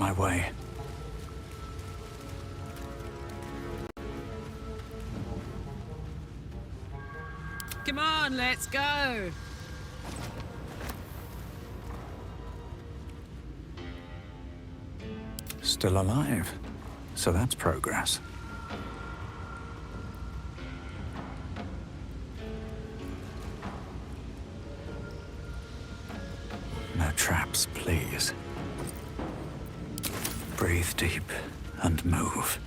my way. Come on, let's go! Still alive, so that's progress. No traps, please. Breathe deep and move.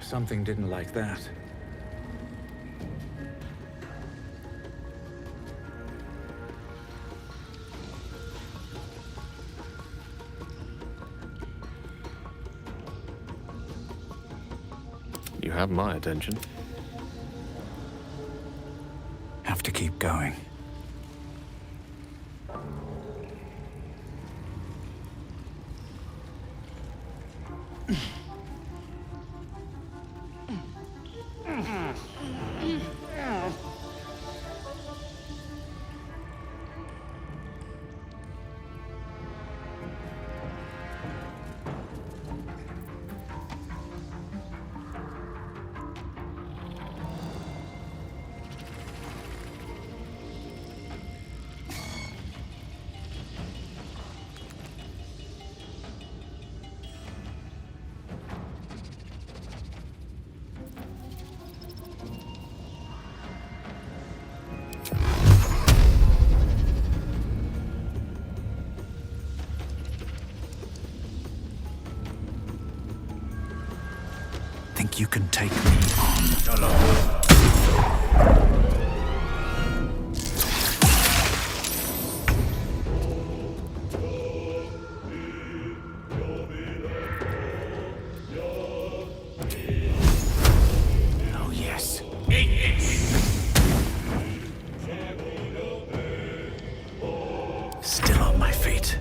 Something didn't like that. You have my attention. Have to keep going. Think you can take me on? Oh, yes. Still on my feet.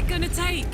Gonna take?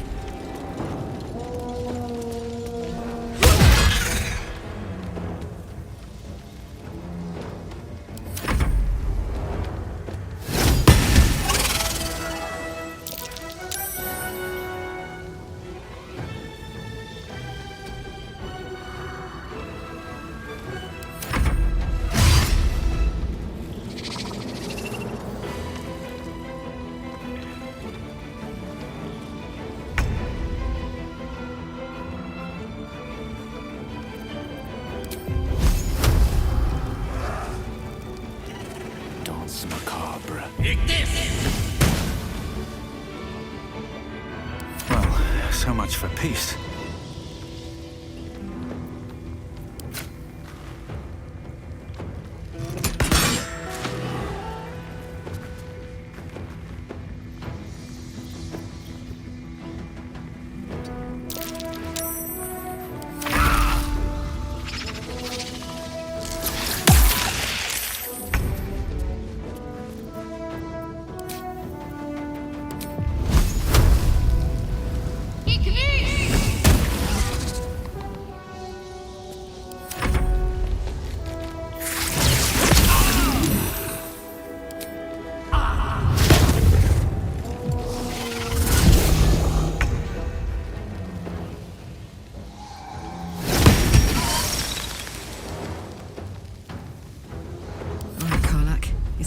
Macabre. This! Well, so much for peace.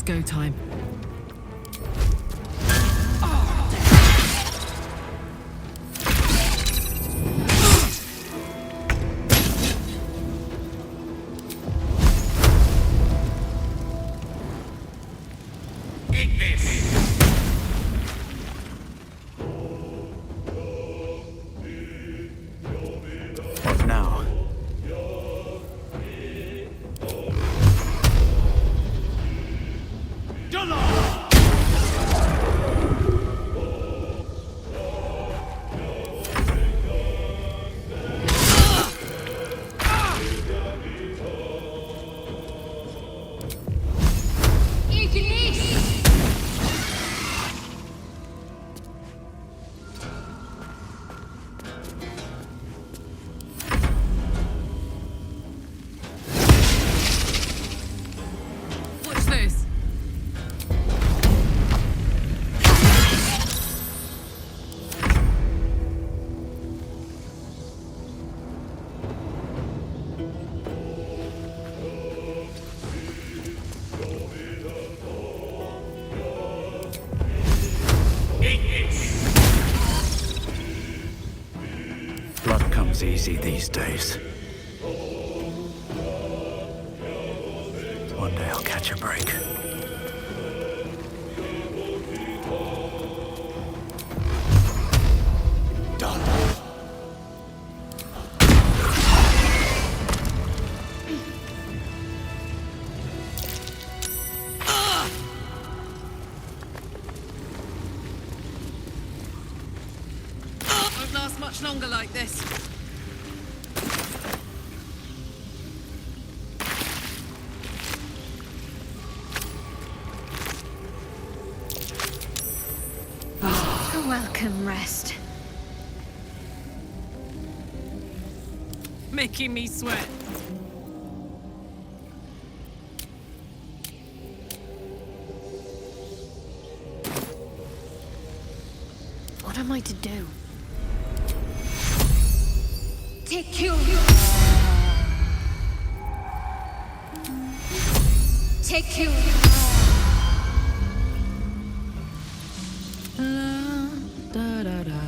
go time. What now? Watch this. Blood comes easy these days. One day I'll catch a break. Done. Won't last much longer like this. A welcome rest. Making me sweat. What am I to do? Take you. Take you. Da da da.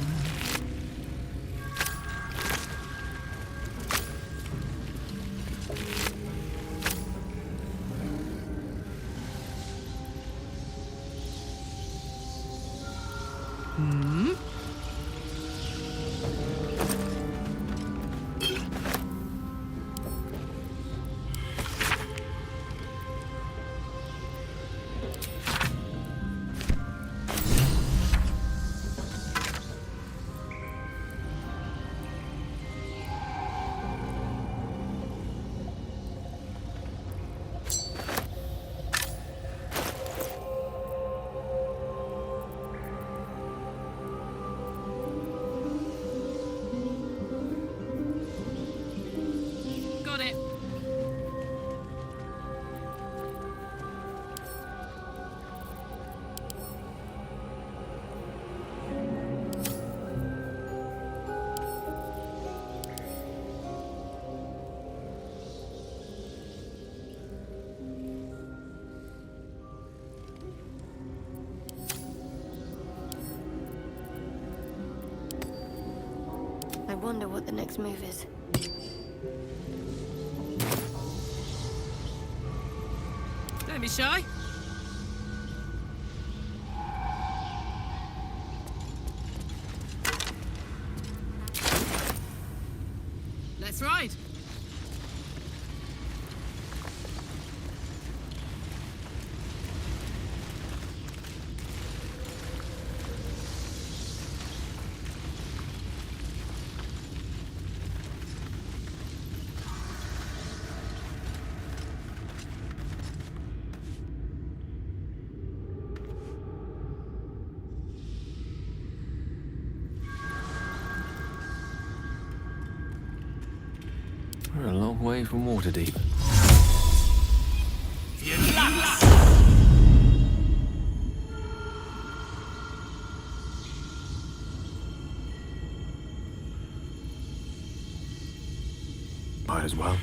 Got it. I wonder what the next move is. Don't be shy. Let's ride. We're a long way from Waterdeep. Might as well.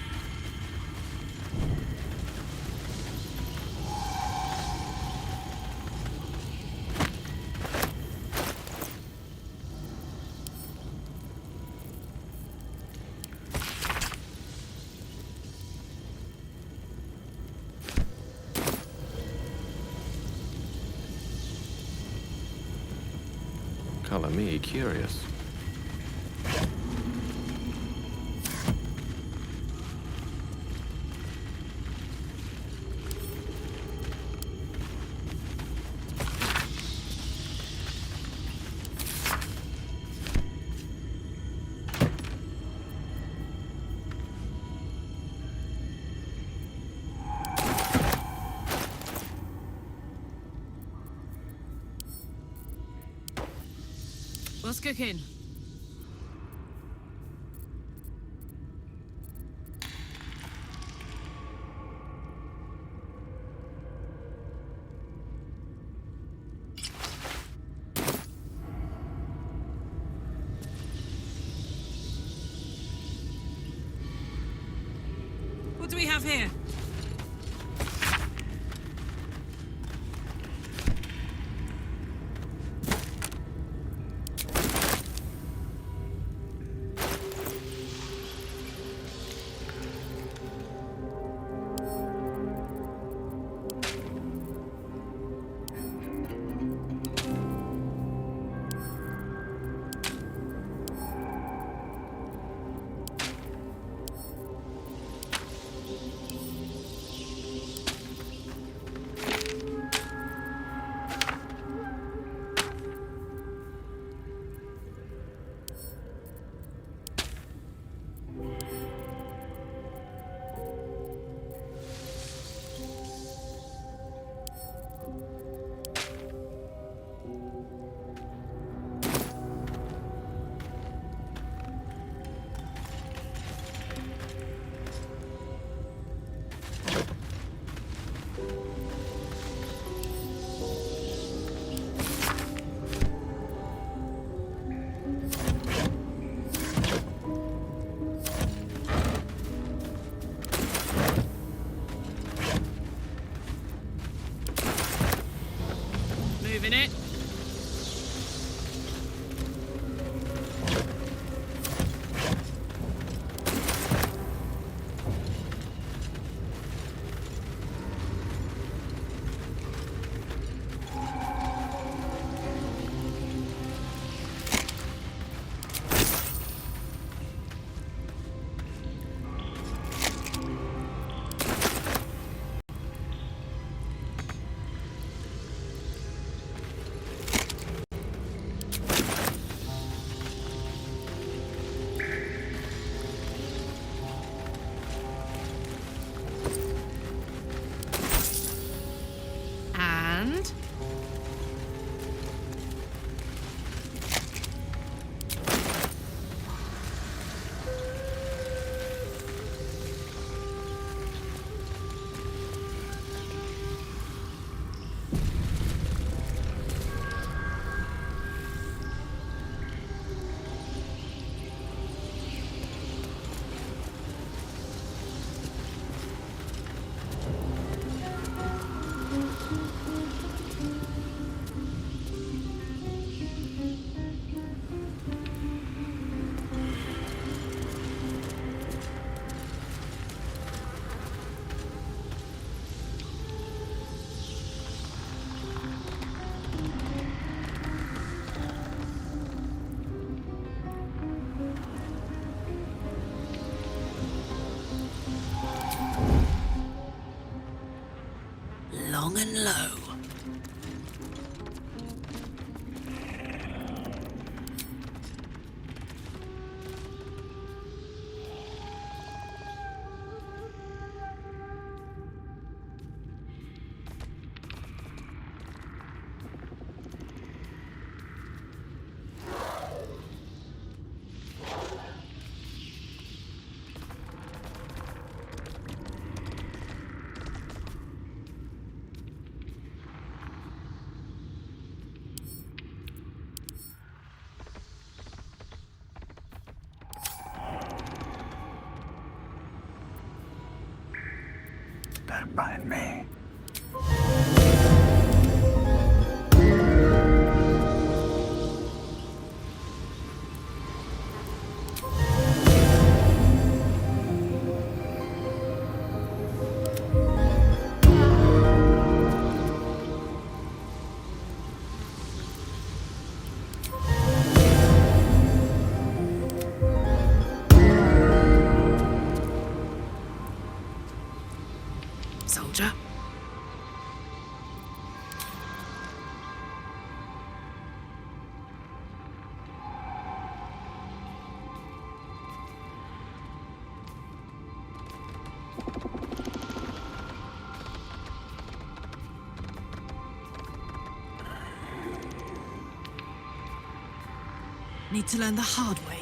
colour me curious. What's cooking? What do we have here? Moving it. And long and low. Don't mind me. Need to learn the hard way.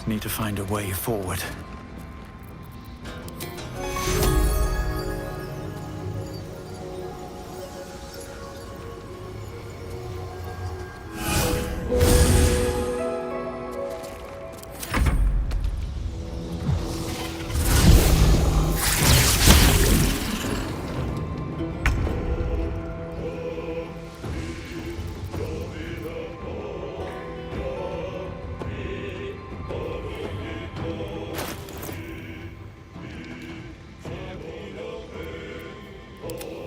Need to find a way forward.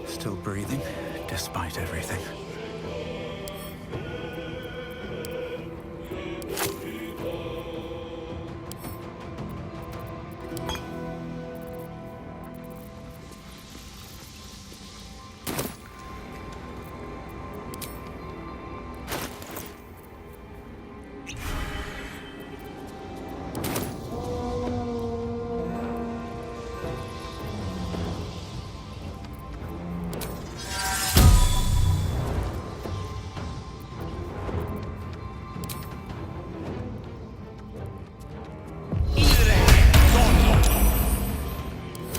Still breathing, despite everything.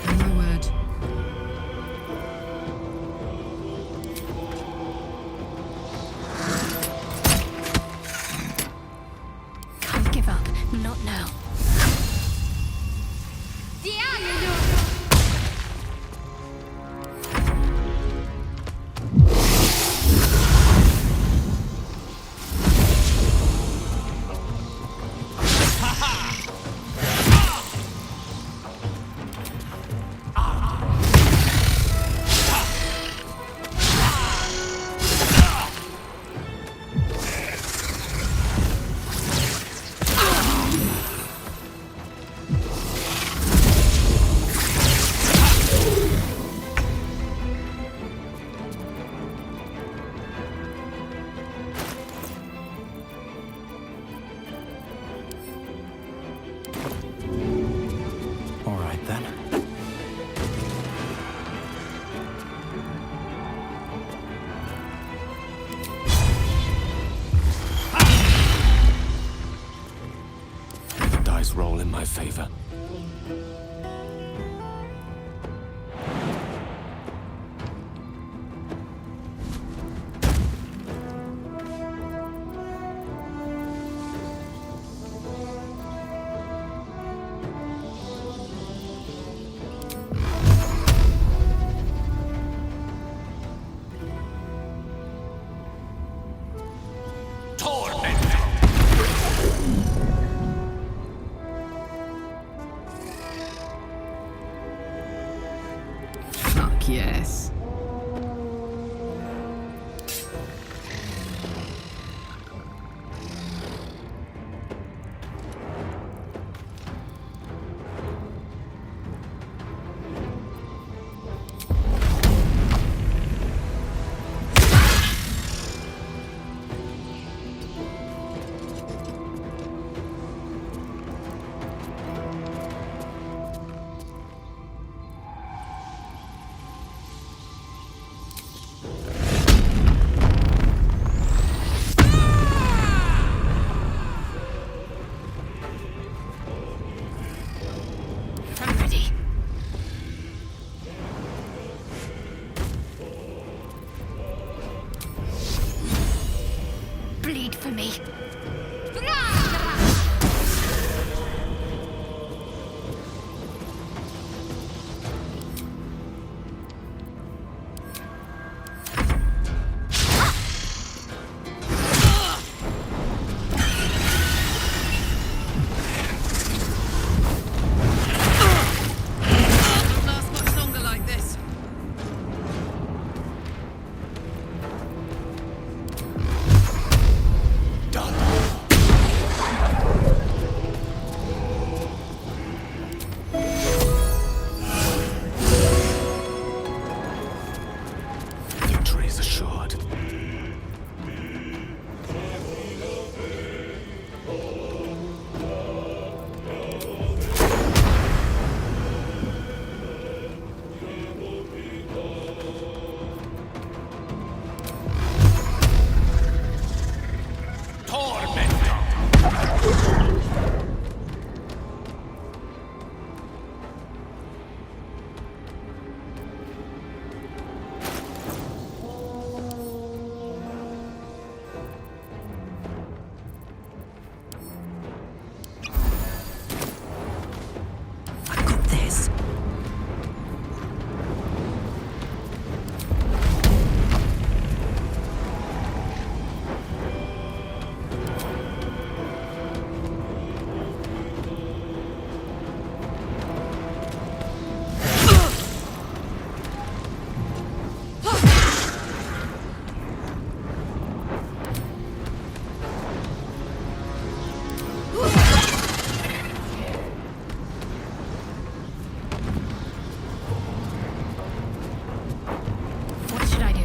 My word. Can't give up. Not now. All right then. The dice roll in my favor. Fuck yes. for me. Don't last much longer like this. Victory is assured. I've got this. What should I do?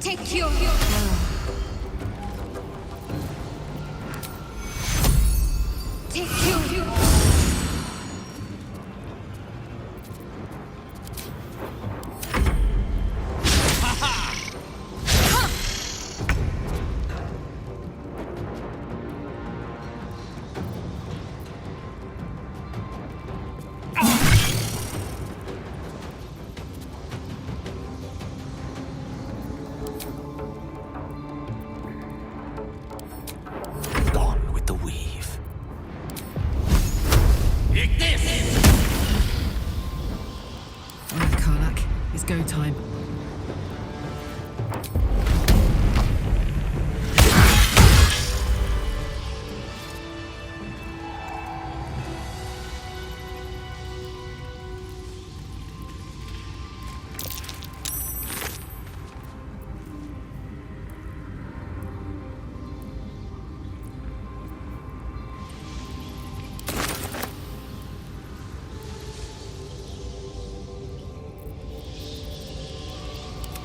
Take your... Take your... Gone with the weave. All right, Karlak. It's go time.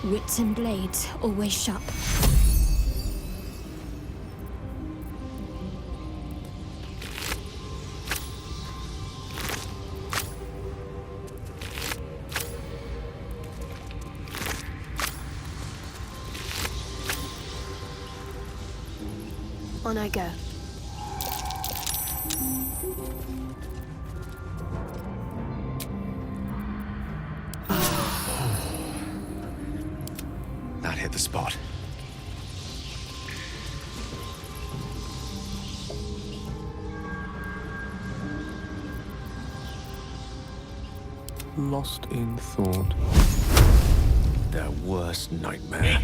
Wits and blades, always sharp. On I go. That hit the spot. Lost in thought. Their worst nightmare.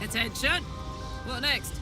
Attention! What next?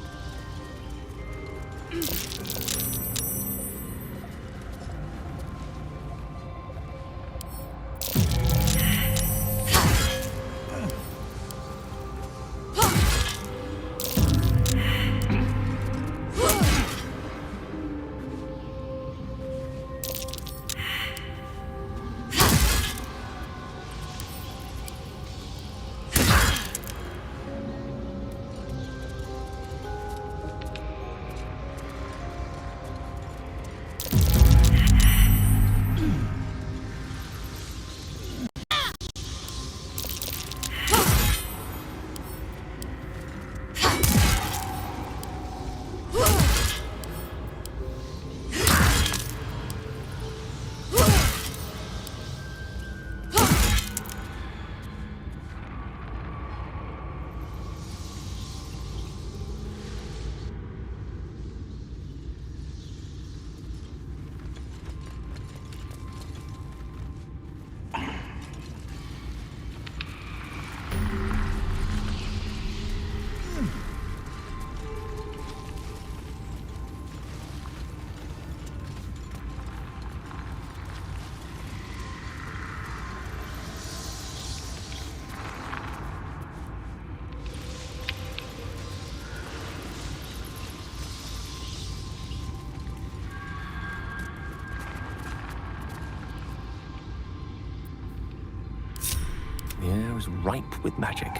grows ripe with magic.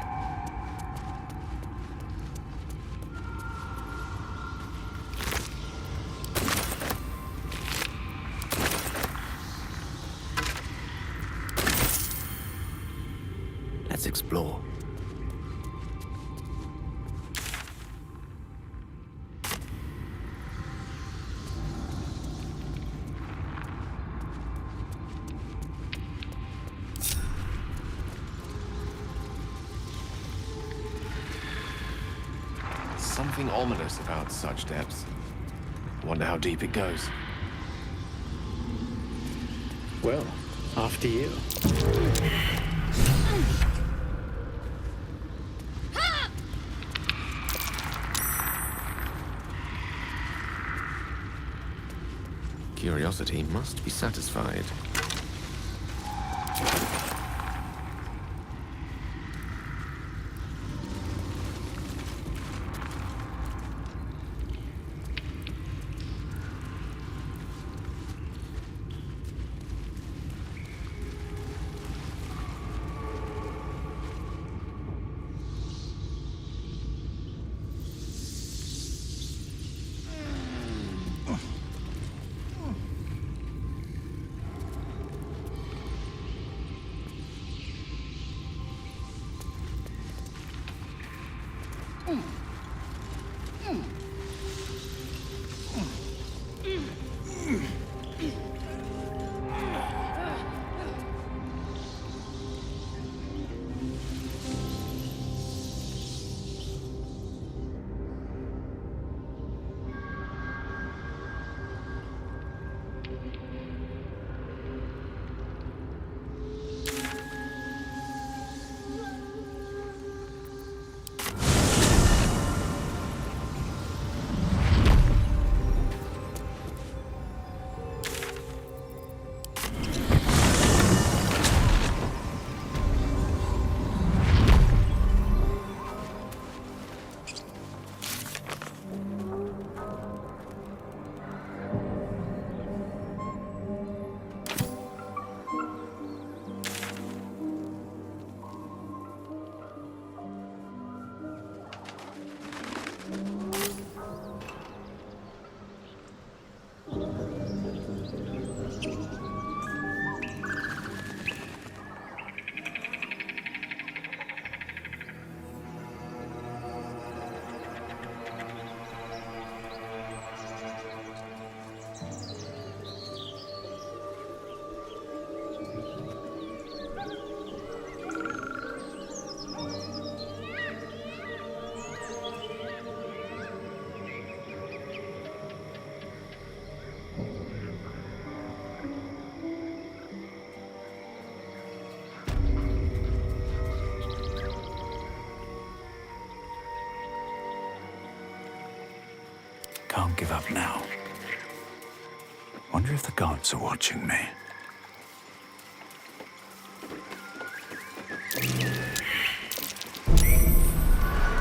Let's explore. Something ominous about such depths. Wonder how deep it goes. Well, after you. Curiosity must be satisfied. Can't give up now. Wonder if the gods are watching me.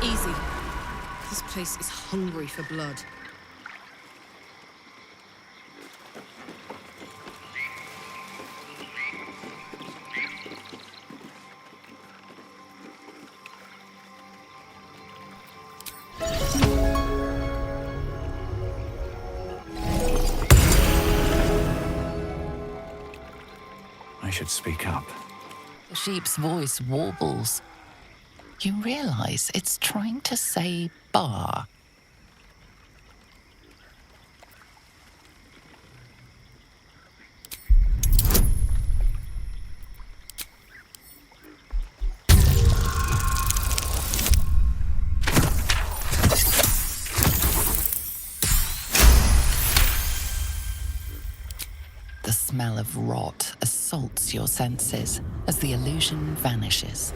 Easy. This place is hungry for blood. I should speak up. The sheep's voice warbles. You realize it's trying to say bar. The smell of rot assaults your senses as the illusion vanishes.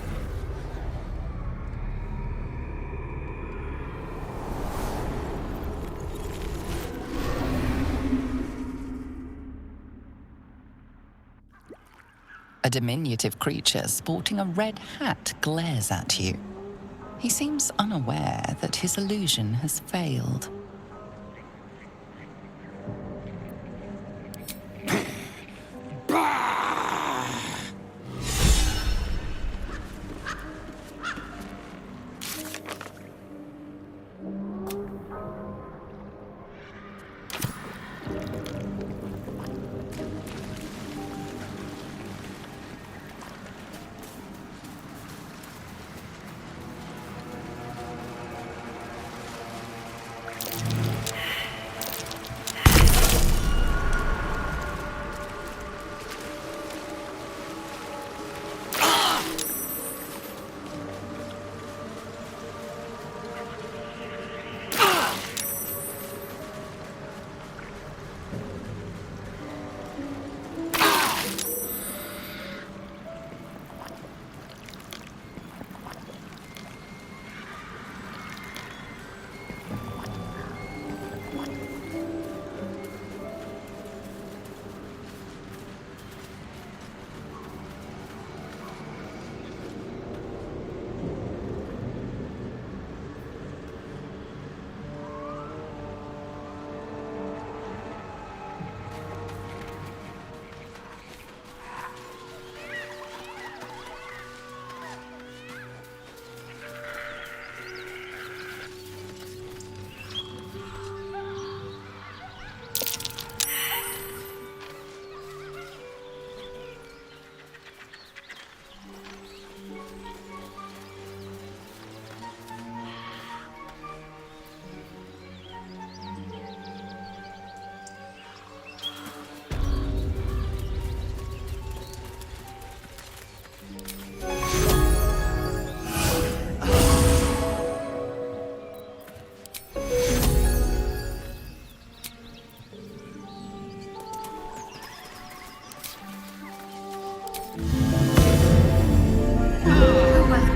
A diminutive creature sporting a red hat glares at you. He seems unaware that his illusion has failed.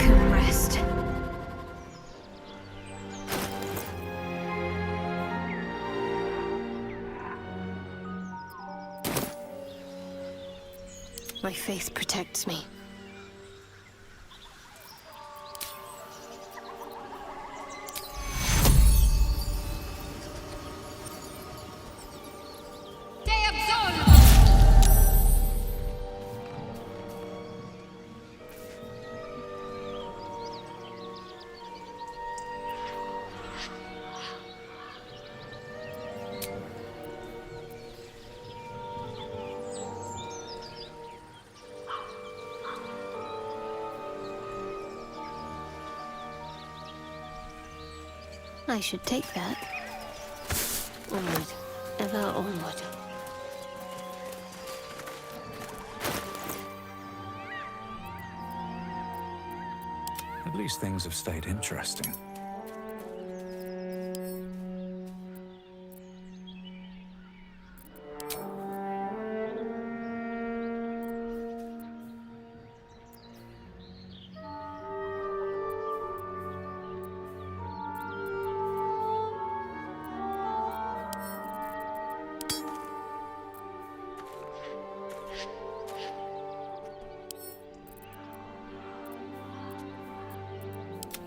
tomb rest. My faith protects me. I should take that. Onward, ever onward. At least things have stayed interesting.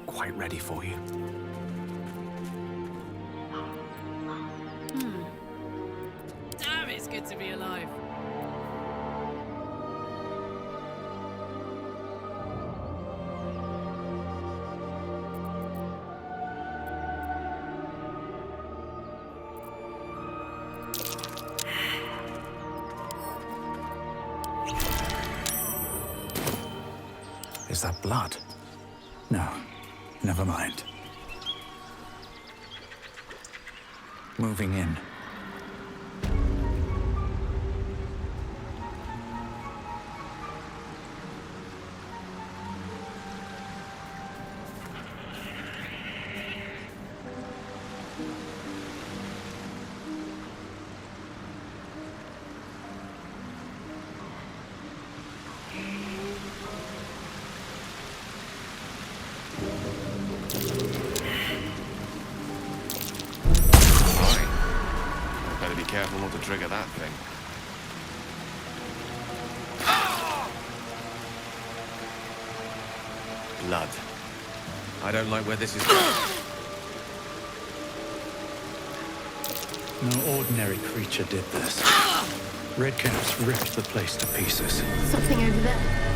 Quite ready for you. Damn, it's good to be alive. Is that blood? No, never mind. Moving in. Better be careful not to trigger that thing. Blood. I don't like where this is going. No ordinary creature did this. Redcaps ripped the place to pieces. Something over there.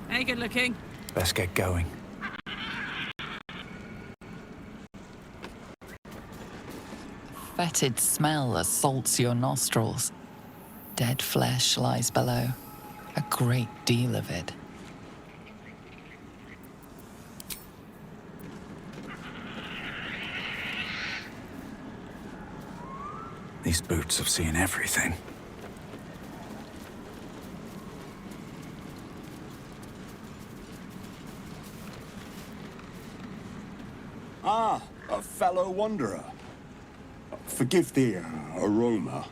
Hey, good looking. Let's get going. Fetid smell assaults your nostrils. Dead flesh lies below, a great deal of it. These boots have seen everything. Ah, a fellow wanderer. Forgive the aroma.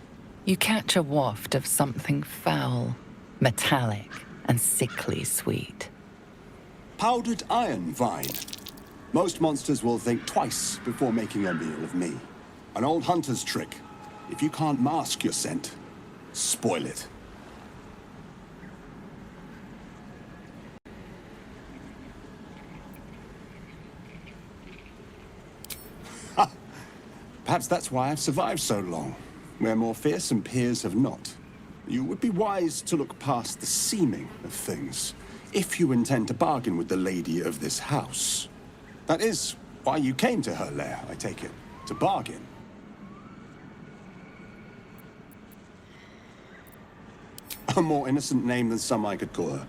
You catch a waft of something foul, metallic, and sickly sweet. Powdered iron vine. Most monsters will think twice before making a meal of me. An old hunter's trick. If you can't mask your scent, spoil it. Ha! Perhaps that's why I've survived so long, where more fearsome peers have not. You would be wise to look past the seeming of things, if you intend to bargain with the lady of this house. That is why you came to her lair, I take it, to bargain. A more innocent name than some I could call her.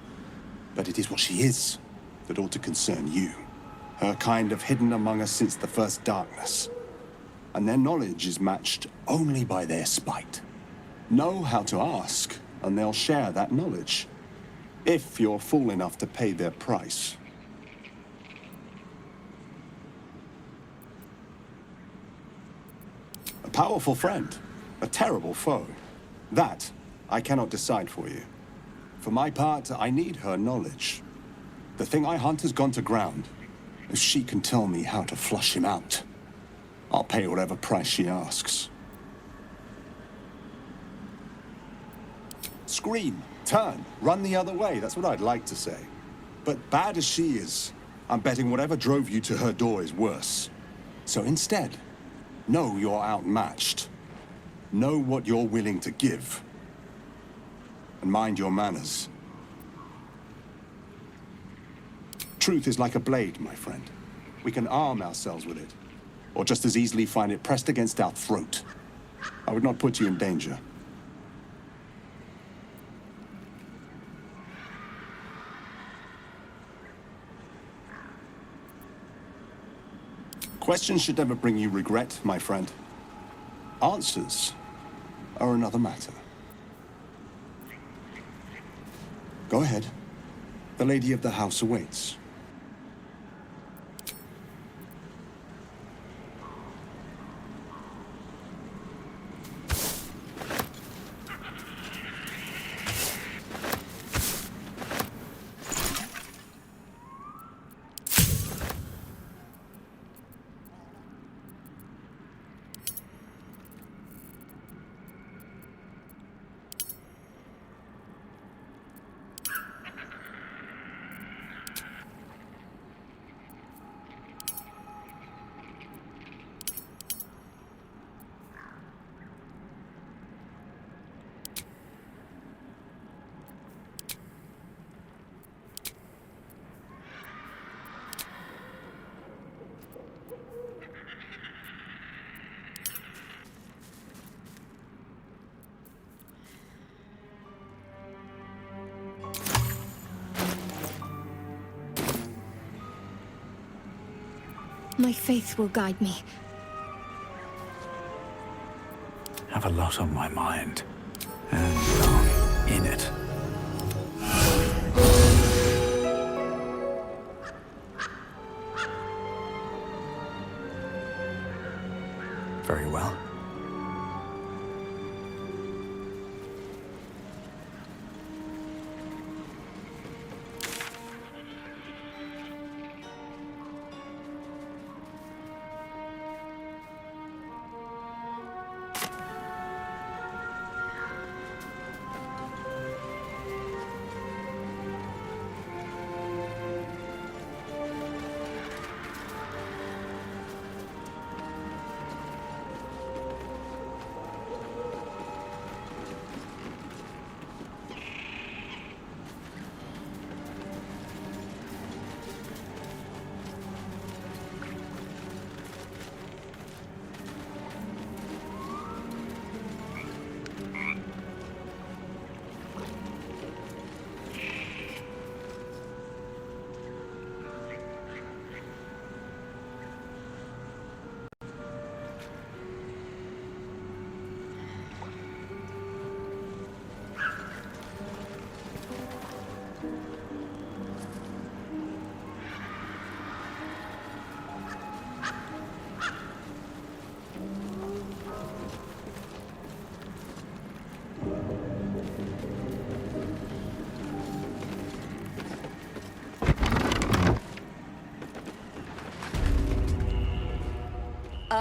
But it is what she is that ought to concern you. Her kind have hidden among us since the first darkness. And their knowledge is matched only by their spite. Know how to ask, and they'll share that knowledge. If you're fool enough to pay their price. A powerful friend, a terrible foe. That I cannot decide for you. For my part, I need her knowledge. The thing I hunt has gone to ground. If she can tell me how to flush him out, I'll pay whatever price she asks. Scream, turn, run the other way. That's what I'd like to say. But bad as she is, I'm betting whatever drove you to her door is worse. So instead, know you're outmatched. Know what you're willing to give. And mind your manners. Truth is like a blade, my friend. We can arm ourselves with it, or just as easily find it pressed against our throat. I would not put you in danger. Questions should never bring you regret, my friend. Answers are another matter. Go ahead. The lady of the house awaits. My faith will guide me. Have a lot on my mind. And long in it. Very well.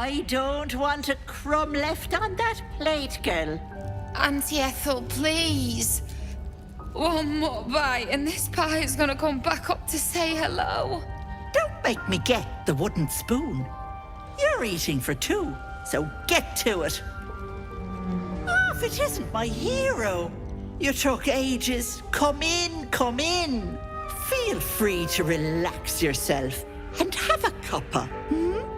I don't want a crumb left on that plate, girl. Auntie Ethel, please. One more bite and this pie is gonna come back up to say hello. Don't make me get the wooden spoon. You're eating for two, so get to it. Oh, if it isn't my hero. You took ages. Come in, come in. Feel free to relax yourself and have a cuppa, hmm?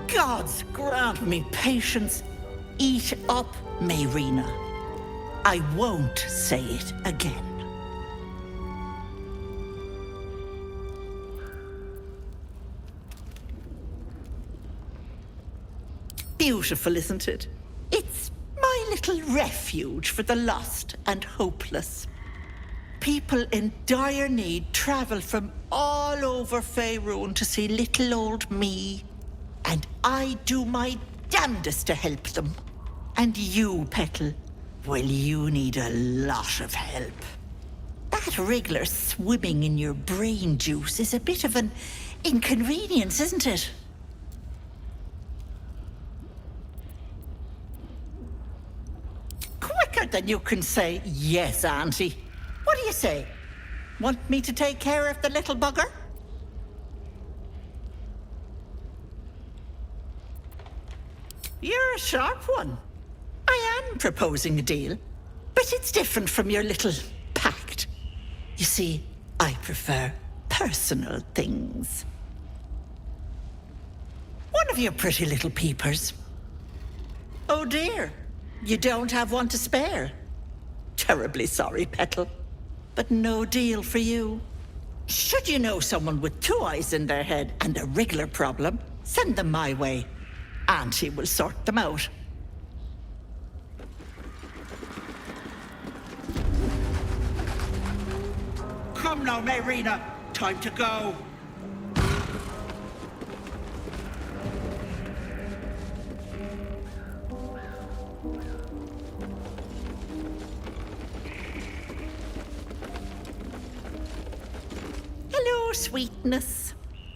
Gods grant me patience. Eat up, Mayrina. I won't say it again. Beautiful, isn't it? It's my little refuge for the lost and hopeless. People in dire need travel from all over Faerun to see little old me. And I do my damnedest to help them. And you, Petal, well, you need a lot of help. That wriggler swimming in your brain juice is a bit of an inconvenience, isn't it? Quicker than you can say, yes, Auntie. What do you say? Want me to take care of the little bugger? You're a sharp one. I am proposing a deal, but it's different from your little pact. You see, I prefer personal things. One of your pretty little peepers. Oh dear, you don't have one to spare. Terribly sorry, Petal, but no deal for you. Should you know someone with two eyes in their head and a wriggler problem, send them my way. Auntie will sort them out. Come now, Mayrina. Time to go. Hello, sweetness.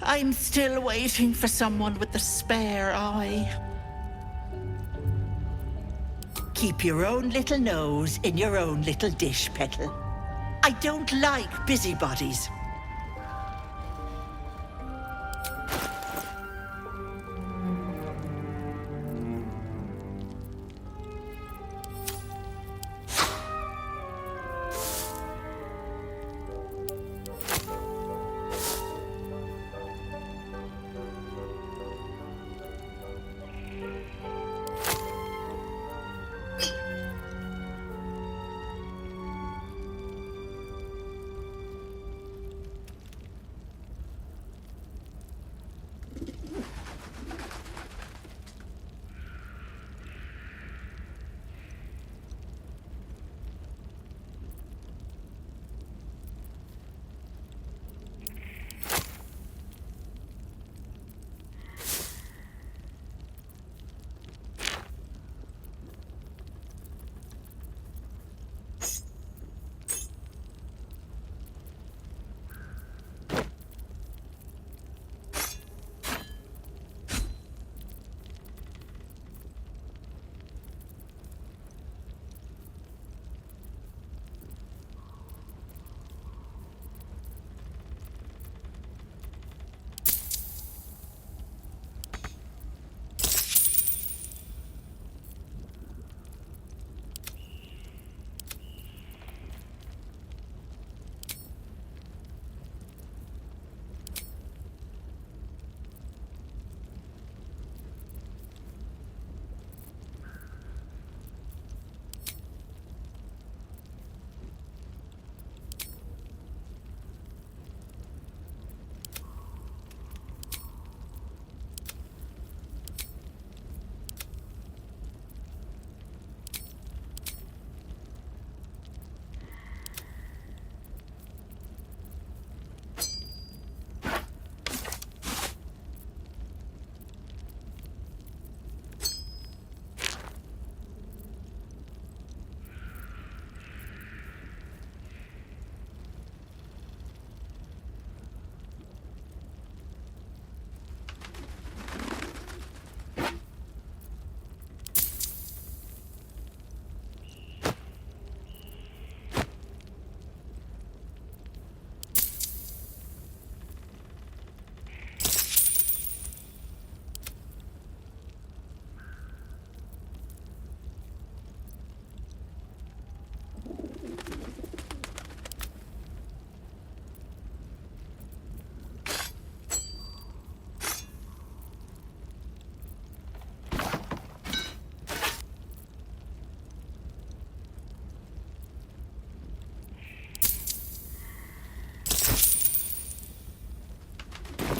I'm still waiting for someone with the spare eye. Keep your own little nose in your own little dish, Petal. I don't like busybodies.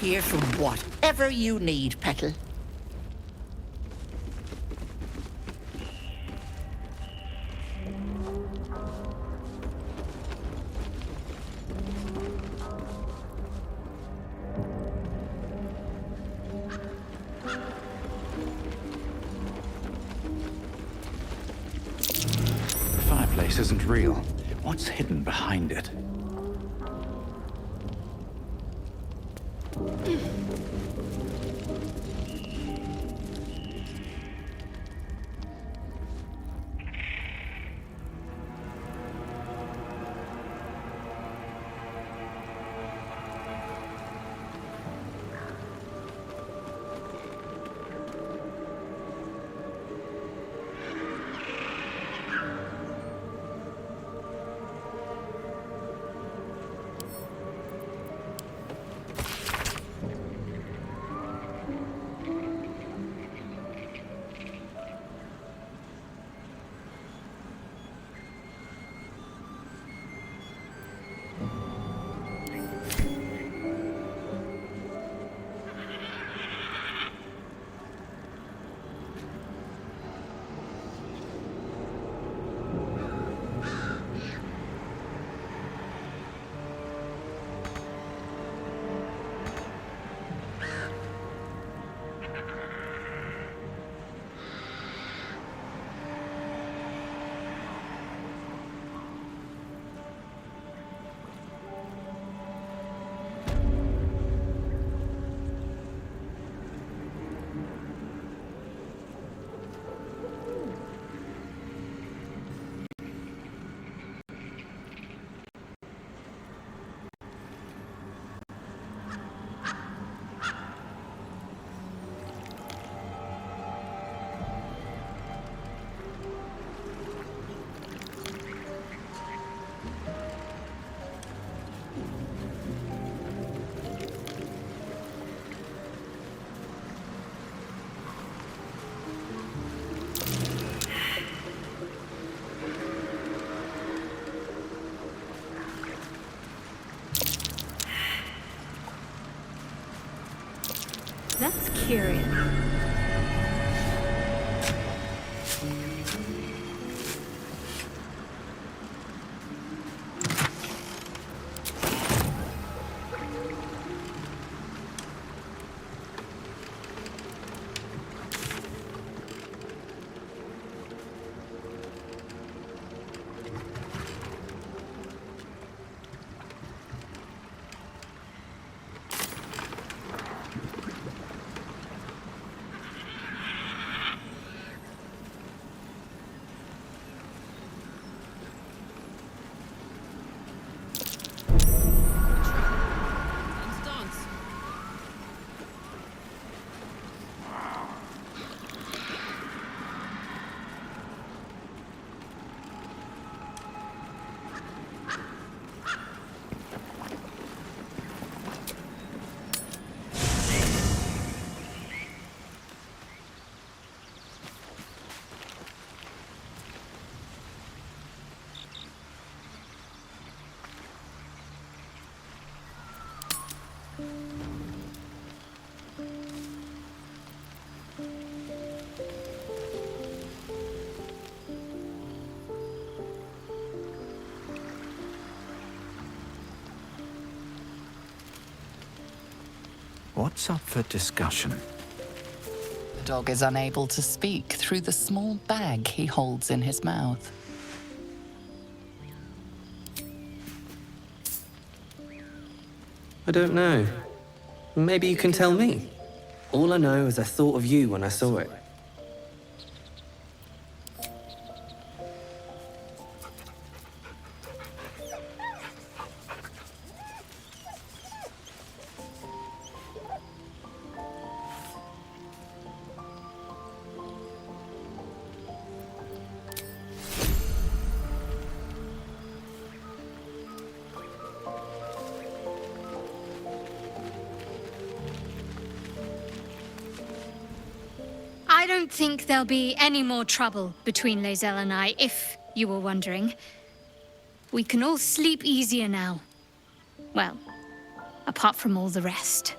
here for whatever you need, Petal. The fireplace isn't real. What's hidden behind it? That's curious. Let's dance. What's up for discussion? The dog is unable to speak through the small bag he holds in his mouth. I don't know. Maybe you can tell me. All I know is I thought of you when I saw it. I don't think there'll be any more trouble between Lae'zel and I, if you were wondering. We can all sleep easier now. Well, apart from all the rest.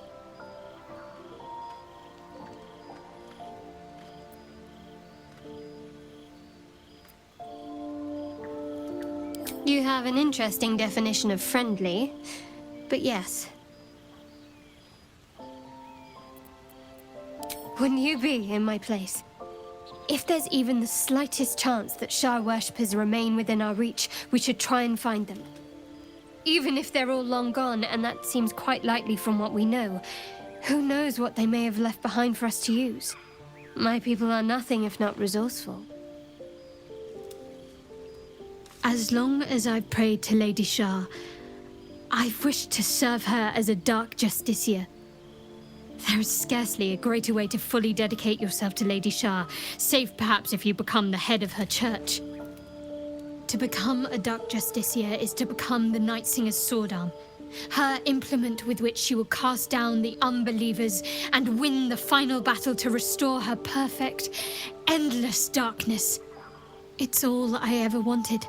You have an interesting definition of friendly, but yes. Wouldn't you be in my place? If there's even the slightest chance that Shah worshippers remain within our reach, we should try and find them. Even if they're all long gone, and that seems quite likely from what we know, who knows what they may have left behind for us to use? My people are nothing if not resourceful. As long as I've prayed to Lady Shah, I've wished to serve her as a Dark Justiciar. There is scarcely a greater way to fully dedicate yourself to Lady Shah, save perhaps if you become the head of her church. To become a Dark Justiciar is to become the Night Singer's sword arm, her implement with which she will cast down the unbelievers and win the final battle to restore her perfect, endless darkness. It's all I ever wanted.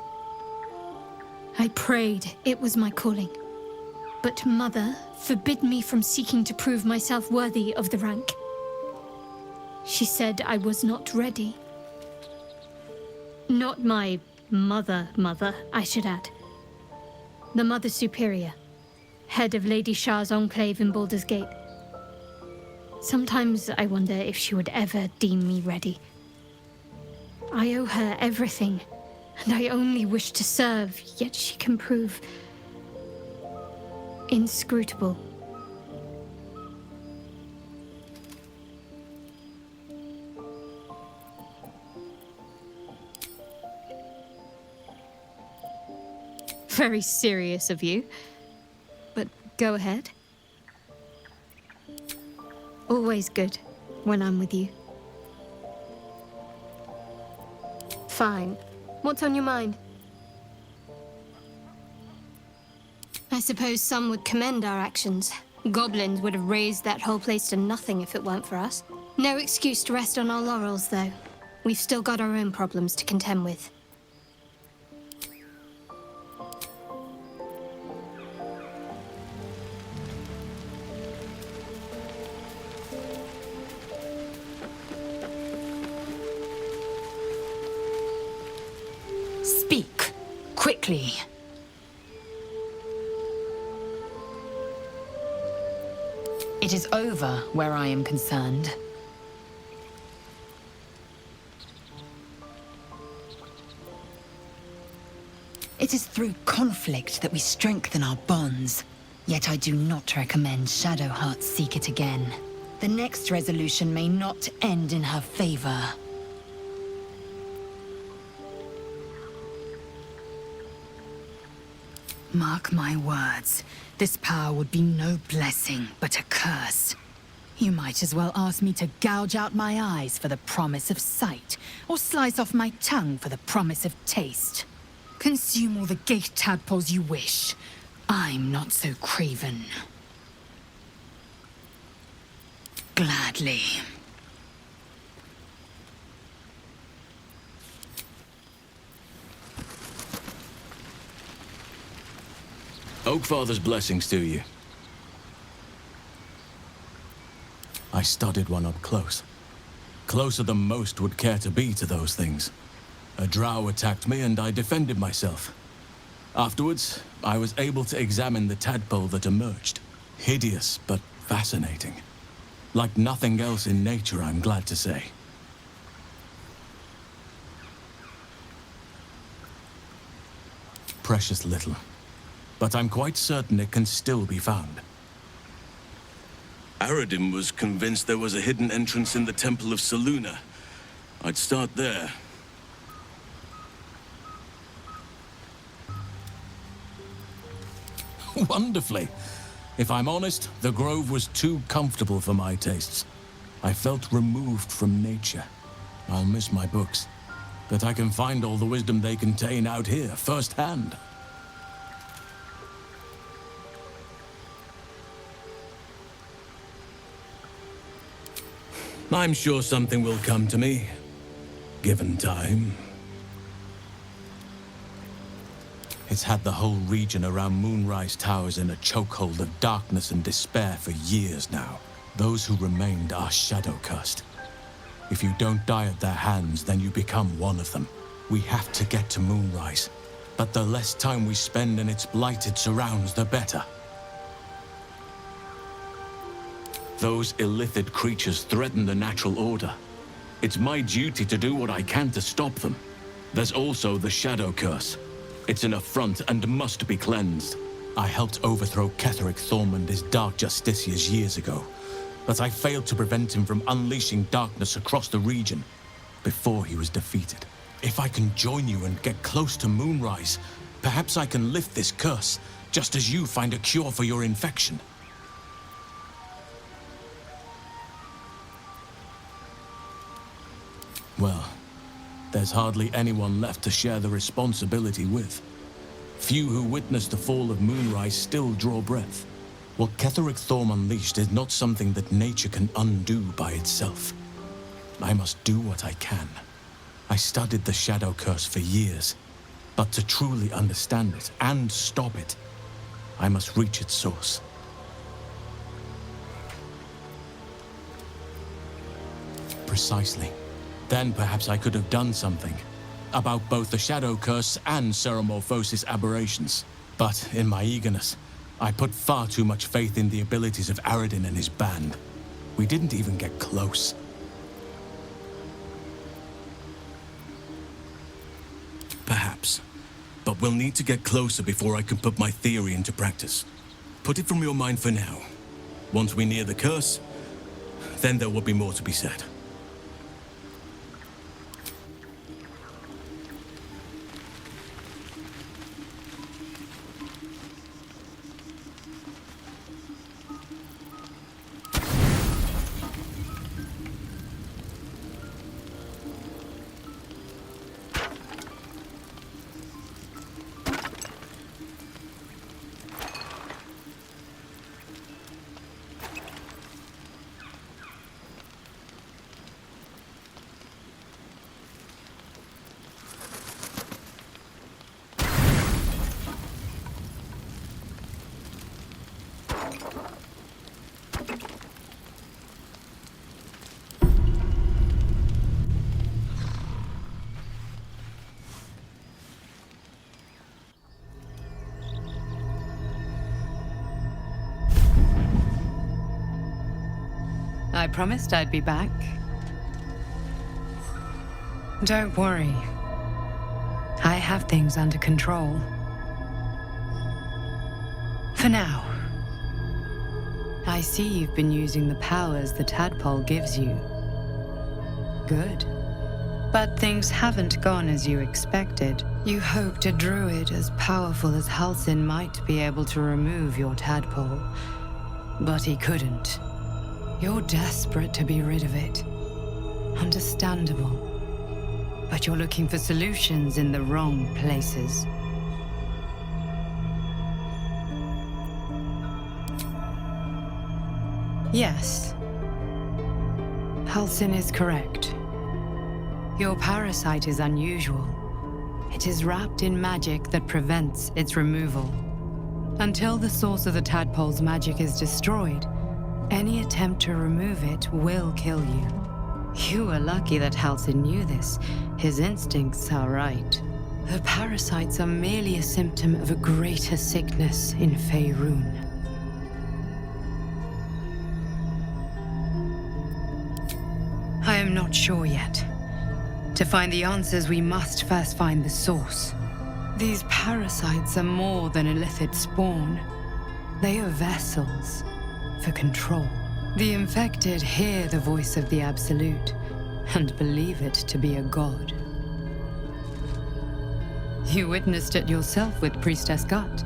I prayed it was my calling. But Mother forbid me from seeking to prove myself worthy of the rank. She said I was not ready. Not my mother, I should add. The Mother Superior, head of Lady Shah's enclave in Baldur's Gate. Sometimes I wonder if she would ever deem me ready. I owe her everything, and I only wish to serve, yet she can prove inscrutable. Very serious of you, but go ahead. Always good when I'm with you. Fine. What's on your mind? I suppose some would commend our actions. Goblins would have razed that whole place to nothing if it weren't for us. No excuse to rest on our laurels, though. We've still got our own problems to contend with. Speak, quickly. It is over where I am concerned. It is through conflict that we strengthen our bonds. Yet I do not recommend Shadowheart seek it again. The next resolution may not end in her favor. Mark my words, this power would be no blessing, but a curse. You might as well ask me to gouge out my eyes for the promise of sight, or slice off my tongue for the promise of taste. Consume all the gate tadpoles you wish. I'm not so craven. Gladly. Oakfather's blessings to you. I studied one up close. Closer than most would care to be to those things. A drow attacked me and I defended myself. Afterwards, I was able to examine the tadpole that emerged. Hideous, but fascinating. Like nothing else in nature, I'm glad to say. Precious little. But I'm quite certain it can still be found. Aradin was convinced there was a hidden entrance in the Temple of Selûne. I'd start there. Wonderfully. If I'm honest, the grove was too comfortable for my tastes. I felt removed from nature. I'll miss my books, but I can find all the wisdom they contain out here, firsthand. I'm sure something will come to me, given time. It's had the whole region around Moonrise Towers in a chokehold of darkness and despair for years now. Those who remained are shadow-cursed. If you don't die at their hands, then you become one of them. We have to get to Moonrise. But the less time we spend in its blighted surrounds, the better. Those illithid creatures threaten the natural order. It's my duty to do what I can to stop them. There's also the Shadow Curse. It's an affront and must be cleansed. I helped overthrow Ketheric Thorm and his Dark Justiciars years ago, but I failed to prevent him from unleashing darkness across the region before he was defeated. If I can join you and get close to Moonrise, perhaps I can lift this curse, just as you find a cure for your infection. Well, there's hardly anyone left to share the responsibility with. Few who witnessed the fall of Moonrise still draw breath. What Ketheric Thorm unleashed is not something that nature can undo by itself. I must do what I can. I studied the Shadow Curse for years, but to truly understand it and stop it, I must reach its source. Precisely. Then perhaps I could have done something about both the Shadow Curse and Ceremorphosis aberrations. But in my eagerness, I put far too much faith in the abilities of Aradin and his band. We didn't even get close. Perhaps. But we'll need to get closer before I can put my theory into practice. Put it from your mind for now. Once we near the curse, then there will be more to be said. I promised I'd be back. Don't worry. I have things under control. For now. I see you've been using the powers the tadpole gives you. Good. But things haven't gone as you expected. You hoped a druid as powerful as Halsin might be able to remove your tadpole. But he couldn't. You're desperate to be rid of it. Understandable. But you're looking for solutions in the wrong places. Yes. Halsin is correct. Your parasite is unusual. It is wrapped in magic that prevents its removal. Until the source of the tadpole's magic is destroyed, any attempt to remove it will kill you. You were lucky that Halsin knew this. His instincts are right. The parasites are merely a symptom of a greater sickness in Faerun. I am not sure yet. To find the answers, we must first find the source. These parasites are more than illithid spawn. They are vessels for control. The infected hear the voice of the Absolute and believe it to be a god. You witnessed it yourself with Priestess Gut.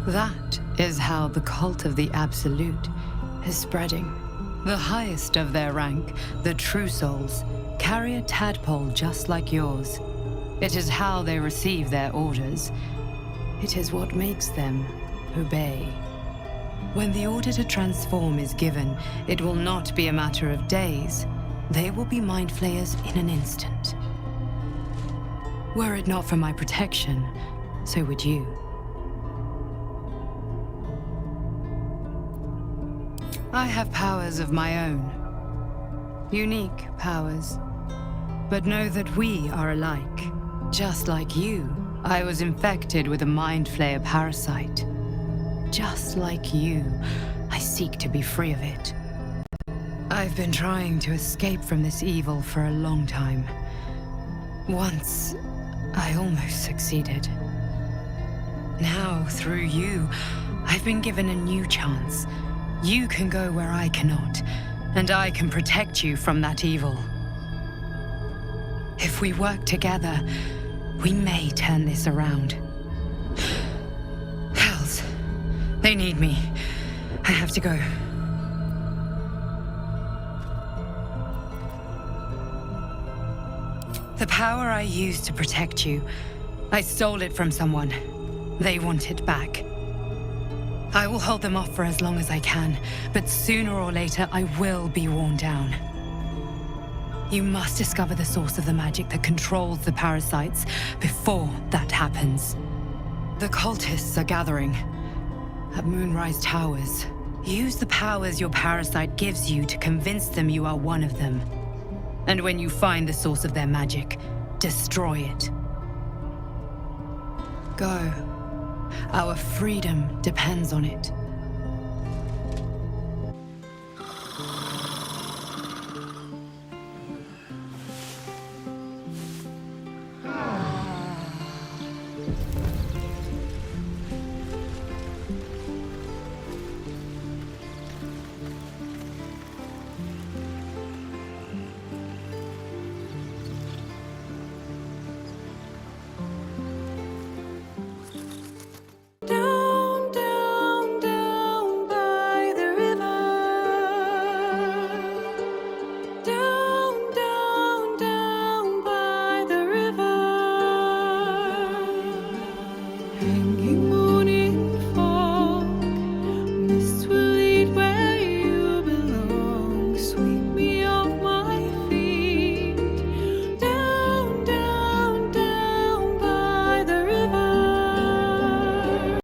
That is how the cult of the Absolute is spreading. The highest of their rank, the True Souls, carry a tadpole just like yours. It is how they receive their orders. It is what makes them obey. When the order to transform is given, it will not be a matter of days. They will be mind flayers in an instant. Were it not for my protection, so would you. I have powers of my own. Unique powers. But know that we are alike. Just like you I was infected with a Mind Flayer parasite. Just like you, I seek to be free of it. I've been trying to escape from this evil for a long time. Once, I almost succeeded. Now, through you, I've been given a new chance. You can go where I cannot, and I can protect you from that evil. If we work together, we may turn this around. Hells, they need me. I have to go. The power I used to protect you, I stole it from someone. They want it back. I will hold them off for as long as I can, but sooner or later I will be worn down. You must discover the source of the magic that controls the parasites before that happens. The cultists are gathering at Moonrise Towers. Use the powers your parasite gives you to convince them you are one of them. And when you find the source of their magic, destroy it. Go. Our freedom depends on it. Down, down, down by the river. Down, down, down by the river. Hanging moon in fog, mist